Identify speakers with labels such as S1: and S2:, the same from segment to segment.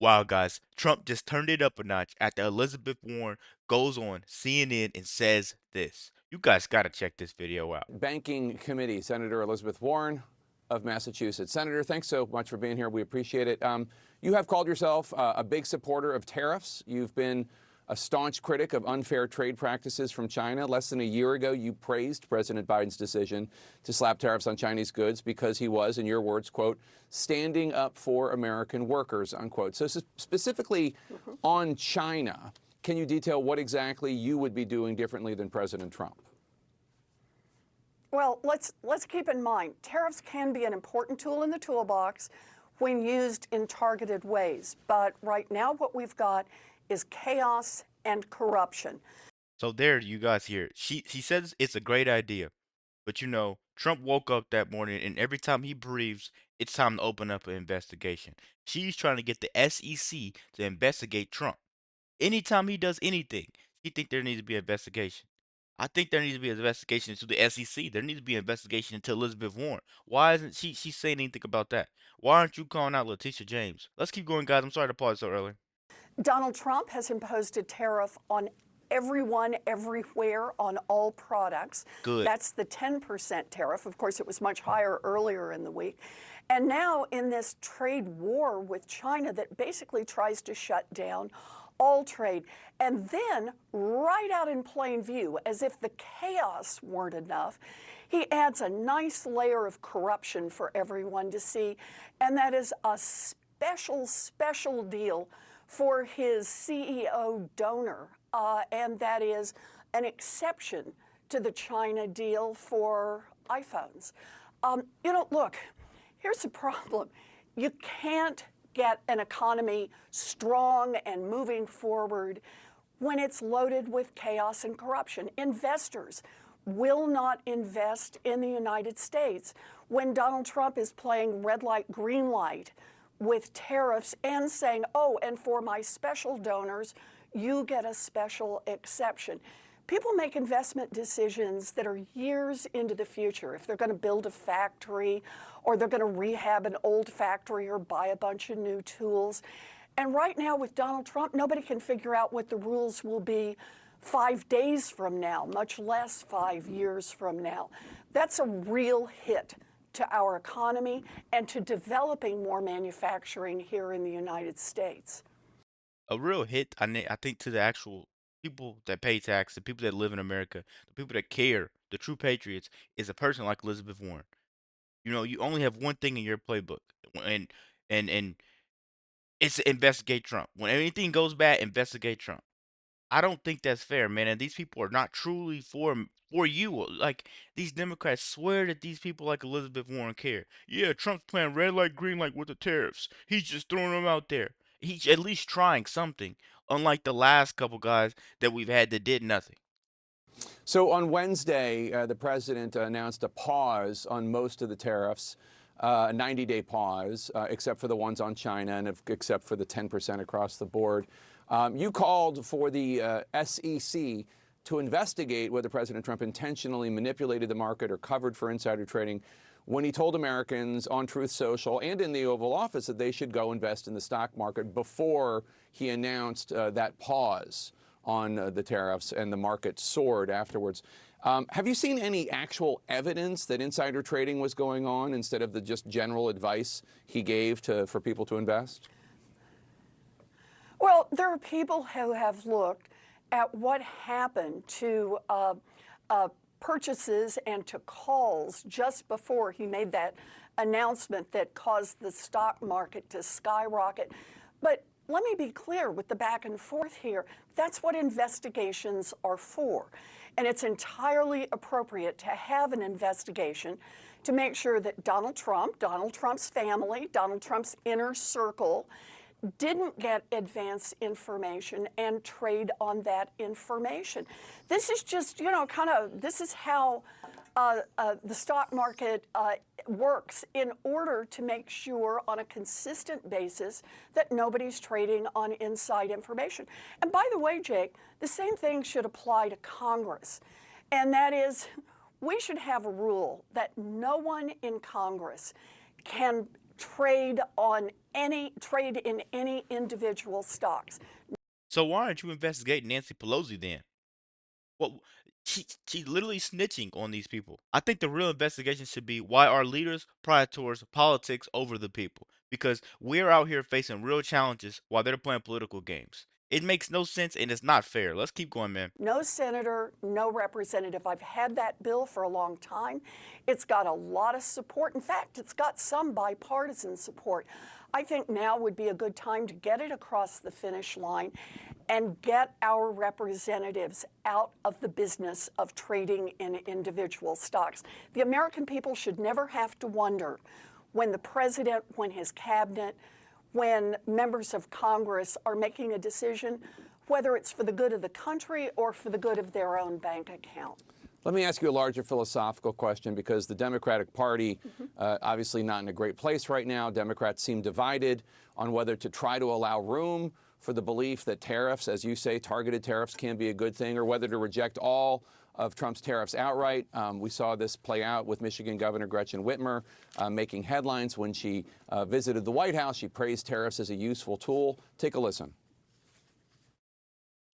S1: Wow, guys, Trump just turned it up a notch after Elizabeth Warren goes on CNN and says this. You guys got to check this video out.
S2: Banking Committee, Senator Elizabeth Warren of Massachusetts. Senator, thanks so much for being here. We appreciate it. You have called yourself a big supporter of tariffs. You've been a staunch critic of unfair trade practices from China. Less than a year ago, you praised President Biden's decision to slap tariffs on Chinese goods because he was, in your words, quote, standing up for American workers, unquote. So specifically on China, can you detail what exactly you would be doing differently than President Trump?
S3: Well, let's keep in mind, tariffs can be an important tool in the toolbox when used in targeted ways. But right now what we've got is chaos and corruption.
S1: So there you guys hear it. He says it's a great idea. But you know, Trump woke up that morning and every time he breathes, it's time to open up an investigation. She's trying to get the SEC to investigate Trump. Anytime he does anything, he think there needs to be an investigation. I think there needs to be an investigation into the SEC. There needs to be an investigation into Elizabeth Warren. Why isn't she saying anything about that? Why aren't you calling out Letitia James? Let's keep going, guys. I'm sorry to pause so early.
S3: Donald Trump has imposed a tariff on everyone, everywhere, on all products.
S1: Good.
S3: That's the 10% tariff. Of course, it was much higher earlier in the week. And now in this trade war with China that basically tries to shut down all trade. And then, right out in plain view, as if the chaos weren't enough, he adds a nice layer of corruption for everyone to see, and that is a special deal for his CEO donor, and that is an exception to the China deal for iPhones. Look, here's the problem. You can't get an economy strong and moving forward when it's loaded with chaos and corruption. Investors will not invest in the United States when Donald Trump is playing red light, green light with tariffs and saying, oh, and for my special donors, you get a special exception. People make investment decisions that are years into the future. If they're going to build a factory or they're going to rehab an old factory or buy a bunch of new tools. And right now with Donald Trump, nobody can figure out what the rules will be 5 days from now, much less 5 years from now. That's a real hit to our economy and to developing more manufacturing here in the United States.
S1: A real hit, I think, to the actual people that pay tax, the people that live in America, the people that care, the true patriots, is a person like Elizabeth Warren. You know, you only have one thing in your playbook, and and it's to investigate Trump. When anything goes bad, investigate Trump. I don't think that's fair, man. And these people are not truly for you. Like these Democrats swear that these people like Elizabeth Warren care. Yeah, Trump's playing red light, green light with the tariffs. He's just throwing them out there. He's at least trying something. Unlike the last couple guys that we've had that did nothing.
S2: So on Wednesday, the president announced a pause on most of the tariffs, a 90-day pause, except for the ones on China and except for the 10% across the board. You called for the SEC to investigate whether President Trump intentionally manipulated the market or covered for insider trading when he told Americans on Truth Social and in the Oval Office that they should go invest in the stock market before he announced that pause on the tariffs, and the market soared afterwards. Have you seen any actual evidence that insider trading was going on instead of the just general advice he gave for people to invest?
S3: Well, there are people who have looked at what happened to purchases and to calls just before he made that announcement that caused the stock market to skyrocket. But let me be clear with the back and forth here. That's what investigations are for. And it's entirely appropriate to have an investigation to make sure that Donald Trump, Donald Trump's family, Donald Trump's inner circle didn't get advance information and trade on that information. This is just, this is how the stock market works in order to make sure on a consistent basis that nobody's trading on inside information. And by the way, Jake, the same thing should apply to Congress. And that is, we should have a rule that no one in Congress can trade in any individual stocks.
S1: So why aren't you investigating Nancy Pelosi then? What she's literally snitching on these people. I think the real investigation should be why our leaders prioritize politics over the people. Because we're out here facing real challenges while they're playing political games. It makes no sense and it's not fair. Let's keep going, man.
S3: No senator, no representative. I've had that bill for a long time. It's got a lot of support. In fact, it's got some bipartisan support. I think now would be a good time to get it across the finish line and get our representatives out of the business of trading in individual stocks. The American people should never have to wonder when the president, when his cabinet, when members of Congress are making a decision, whether it's for the good of the country or for the good of their own bank account.
S2: Let me ask you a larger philosophical question, because the Democratic Party, obviously not in a great place right now. Democrats seem divided on whether to try to allow room for the belief that tariffs, as you say, targeted tariffs can be a good thing, or whether to reject all of Trump's tariffs outright. We saw this play out with Michigan Governor Gretchen Whitmer making headlines when she visited the White House. She praised tariffs as a useful tool. Take a listen.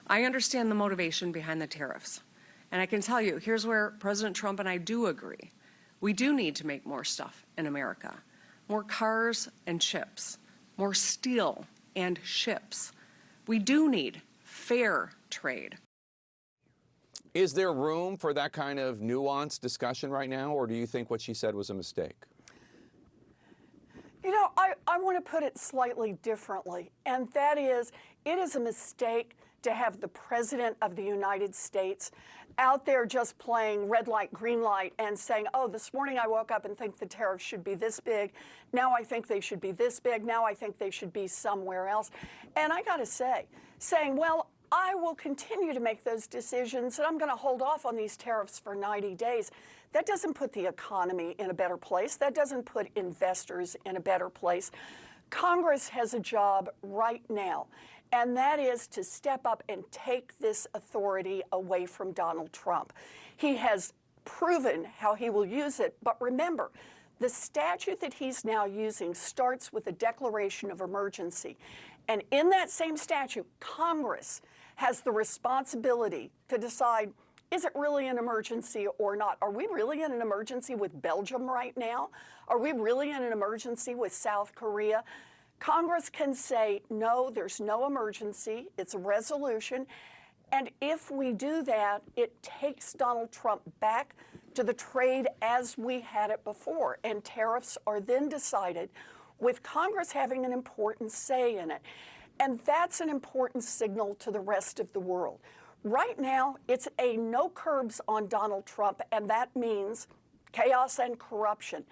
S4: I understand the motivation behind the tariffs. And I can tell you, here's where President Trump and I do agree. We do need to make more stuff in America. More cars and chips, more steel and ships. We do need fair trade.
S2: Is there room for that kind of nuanced discussion right now, or do you think what she said was a mistake?
S3: You know, I want to put it slightly differently, and that is, it is a mistake to have the President of the United States out there just playing red light, green light, and saying, oh, this morning I woke up and think the tariffs should be this big. Now I think they should be this big. Now I think they should be somewhere else. And I got to say, saying, well, I will continue to make those decisions, and I'm going to hold off on these tariffs for 90 days. That doesn't put the economy in a better place. That doesn't put investors in a better place. Congress has a job right now, and that is to step up and take this authority away from Donald Trump. He has proven how he will use it, but remember, the statute that he's now using starts with a declaration of emergency. And in that same statute, Congress has the responsibility to decide, is it really an emergency or not? Are we really in an emergency with Belgium right now? Are we really in an emergency with South Korea? Congress can say, no, there's no emergency. It's a resolution. And if we do that, it takes Donald Trump back to the trade as we had it before. And tariffs are then decided with Congress having an important say in it. And that's an important signal to the rest of the world. Right now, it's a no curbs on Donald Trump, and that means chaos and corruption.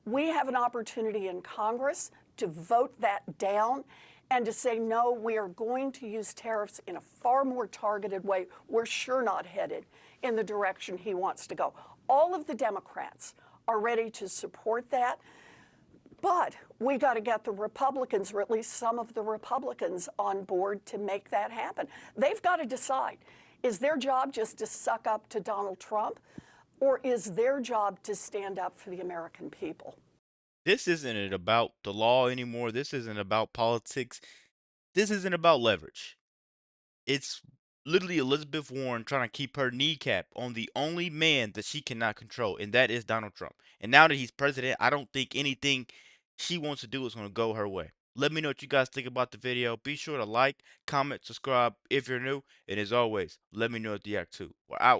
S3: We have an opportunity in Congress to vote that down and to say, no, we are going to use tariffs in a far more targeted way. We're sure not headed in the direction he wants to go. All of the Democrats are ready to support that. But we got to get the Republicans, or at least some of the Republicans, on board to make that happen. They've got to decide, is their job just to suck up to Donald Trump, or is their job to stand up for the American people?
S1: This isn't about the law anymore. This isn't about politics. This isn't about leverage. It's literally Elizabeth Warren trying to keep her kneecap on the only man that she cannot control, and that is Donald Trump. And now that he's president, I don't think anything she wants to do is going to go her way. Let me know what you guys think about the video. Be sure to like, comment, subscribe if you're new. And as always, let me know at the act 2. We're out.